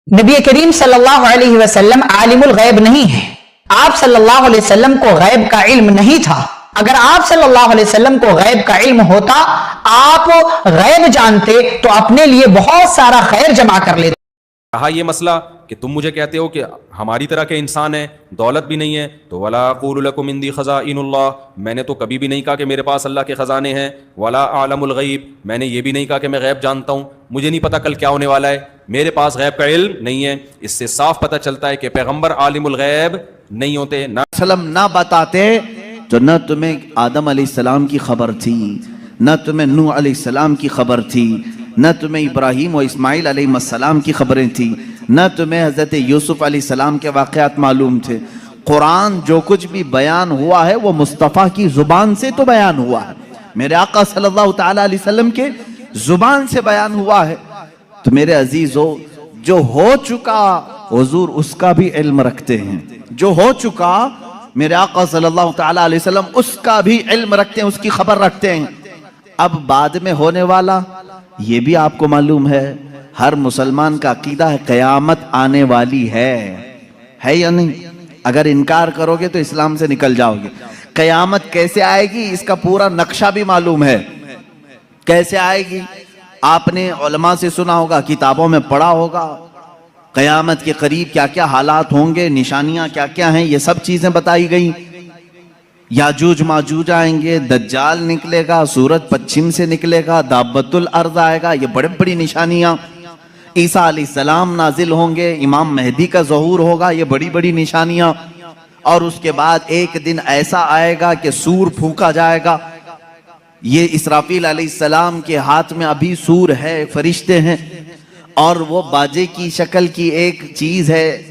نبی کریم صلی اللہ علیہ وسلم عالم الغیب نہیں ہے. آپ صلی اللہ علیہ وسلم کو غیب کا علم نہیں تھا. اگر آپ صلی اللہ علیہ وسلم کو غیب کا علم ہوتا، آپ غیب جانتے تو اپنے لیے بہت سارا خیر جمع کر لیتے. کہا یہ مسئلہ کہ تم مجھے کہتے ہو کہ ہماری طرح کے انسان ہیں، دولت بھی نہیں ہے، تو ولا اقول لکم عندی خزائن اللہ، میں نے تو کبھی بھی نہیں کہا کہ میرے پاس اللہ کے خزانے ہیں. ولا اعلم الغیب، میں نے یہ بھی نہیں کہا کہ میں غیب جانتا ہوں، مجھے نہیں پتا کل کیا ہونے والا ہے، میرے پاس غیب کا علم نہیں ہے. اس سے صاف پتہ چلتا ہے کہ پیغمبر عالم الغیب نہیں ہوتے. نہ بتاتے تو نہ تمہیں آدم علیہ السلام کی خبر تھی، نہ تمہیں نوح علیہ السلام کی خبر تھی، نہ تمہیں ابراہیم و اسماعیل علیہ السلام کی خبریں تھیں، نہ تمہیں حضرت یوسف علیہ السلام کے واقعات معلوم تھے. قرآن جو کچھ بھی بیان ہوا ہے وہ مصطفیٰ کی زبان سے تو بیان ہوا ہے، میرے آقا صلی اللہ تعالیٰ علیہ وسلم کے زبان سے بیان ہوا ہے. تو میرے عزیزو، جو ہو چکا حضور اس کا بھی علم رکھتے ہیں، جو ہو چکا میرے آقا صلی اللہ تعالیٰ علیہ وسلم اس کا بھی علم رکھتے ہیں، اس کی خبر رکھتے ہیں. اب بعد میں ہونے والا یہ بھی آپ کو معلوم ہے، ہر مسلمان کا عقیدہ ہے قیامت آنے والی ہے یا نہیں؟ اگر انکار کرو گے تو اسلام سے نکل جاؤ گے. قیامت کیسے آئے گی اس کا پورا نقشہ بھی معلوم ہے. کیسے آئے گی آپ نے علماء سے سنا ہوگا، کتابوں میں پڑھا ہوگا. قیامت کے قریب کیا کیا حالات ہوں گے، نشانیاں کیا کیا ہیں، یہ سب چیزیں بتائی گئی. یاجوج ماجوج آئیں گے، دجال نکلے گا، سورج پچھم سے نکلے گا، دابت الارض آئے گا، یہ بڑی بڑی نشانیاں. عیسیٰ علیہ السلام نازل ہوں گے، امام مہدی کا ظہور ہوگا، یہ بڑی بڑی نشانیاں. اور اس کے بعد ایک دن ایسا آئے گا کہ سور پھونکا جائے گا. یہ اسرافیل علیہ السلام کے ہاتھ میں ابھی سور ہے، فرشتے ہیں، اور وہ باجے کی شکل کی ایک چیز ہے،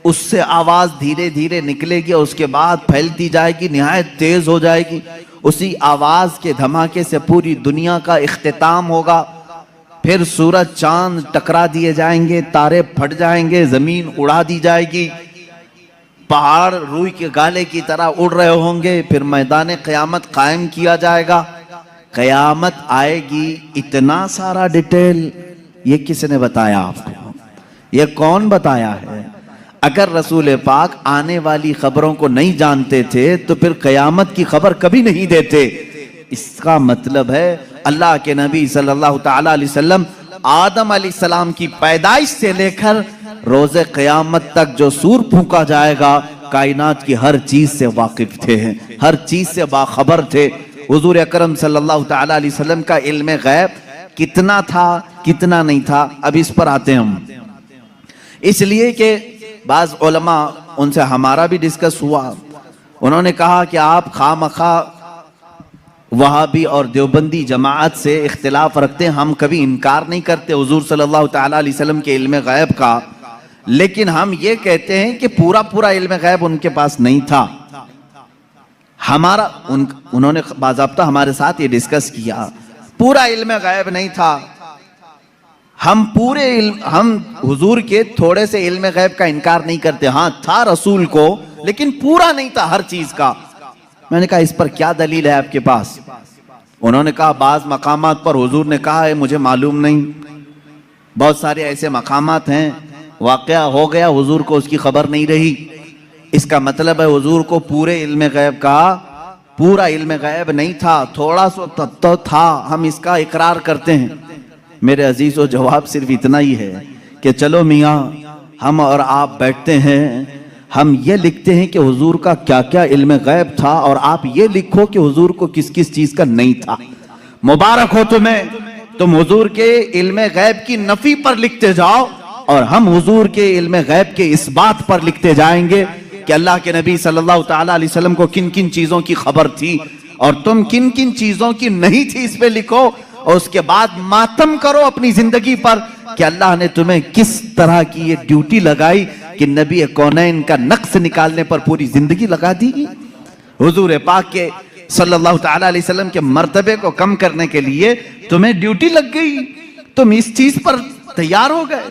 اس سے آواز دھیرے دھیرے نکلے گی، اس کے بعد پھیلتی جائے گی، نہایت تیز ہو جائے گی. اسی آواز کے دھماکے سے پوری دنیا کا اختتام ہوگا. پھر سورج چاند ٹکرا دیے جائیں گے، تارے پھٹ جائیں گے، زمین اڑا دی جائے گی، پہاڑ روئی کے گالے کی طرح اڑ رہے ہوں گے. پھر میدان قیامت قائم کیا جائے گا. قیامت آئے گی، اتنا سارا ڈیٹیل یہ کس نے بتایا آپ کو؟ یہ کون بتایا ہے؟ اگر رسول پاک آنے والی خبروں کو نہیں جانتے تھے تو پھر قیامت کی خبر کبھی نہیں دیتے. اس کا مطلب ہے اللہ کے نبی صلی اللہ تعالیٰ علیہ وسلم آدم علیہ السلام کی پیدائش سے لے کر روز قیامت تک جو سور پھونکا جائے گا، کائنات کی ہر چیز سے واقف تھے، ہر چیز سے باخبر تھے. حضور اکرم صلی اللہ تعالیٰ علیہ وسلم کا علم غیب کتنا تھا کتنا نہیں تھا، اب اس پر آتے ہیں ہم. اس لیے کہ بعض علماء، ان سے ہمارا بھی ڈسکس ہوا، انہوں نے کہا کہ آپ خواہ وہابی اور دیوبندی جماعت سے اختلاف رکھتے ہیں، ہم کبھی انکار نہیں کرتے حضور صلی اللہ تعالیٰ علیہ وسلم کے علم غیب کا، لیکن ہم یہ کہتے ہیں کہ پورا علم غیب ان کے پاس نہیں تھا. انہوں نے باضابطہ ہمارے ساتھ یہ ڈسکس کیا، پورا علم غیب نہیں تھا. ہم حضور کے تھوڑے سے علم غیب کا انکار نہیں کرتے، ہاں تھا رسول کو لیکن پورا نہیں تھا ہر چیز کا. میں نے کہا اس پر کیا دلیل ہے آپ کے پاس؟ انہوں نے کہا بعض مقامات پر حضور نے کہا ہے مجھے معلوم نہیں. بہت سارے ایسے مقامات ہیں واقعہ ہو گیا، حضور کو اس کی خبر نہیں رہی. اس کا مطلب ہے حضور کو پورے علم غیب کا پورا علم غیب نہیں تھا، تھوڑا سا تو تھا، ہم اس کا اقرار کرتے ہیں. میرے عزیزو، جواب صرف اتنا ہی ہے کہ چلو میاں، ہم اور آپ بیٹھتے ہیں، ہم یہ لکھتے ہیں کہ حضور کا کیا کیا علم غیب تھا، اور آپ یہ لکھو کہ حضور کو کس کس چیز کا نہیں تھا. مبارک ہو تمہیں، تم حضور کے علم غیب کی نفی پر لکھتے جاؤ اور ہم حضور کے علم غیب کے اس بات پر لکھتے جائیں گے کہ اللہ کے نبی صلی اللہ تعالیٰ علیہ وسلم کو کن کن چیزوں کی خبر تھی اور تم کن کن چیزوں کی نہیں تھی، اس پہ لکھو. اور اس کے بعد ماتم کرو اپنی زندگی پر کہ اللہ نے تمہیں کس طرح کی یہ ڈیوٹی لگائی کہ نبی کونین کا نقص نکالنے پر پوری زندگی لگا دی گئی. حضور پاک کے صلی اللہ تعالیٰ علیہ وسلم کے مرتبے کو کم کرنے کے لیے تمہیں ڈیوٹی لگ گئی، تم اس چیز پر تیار ہو گئے.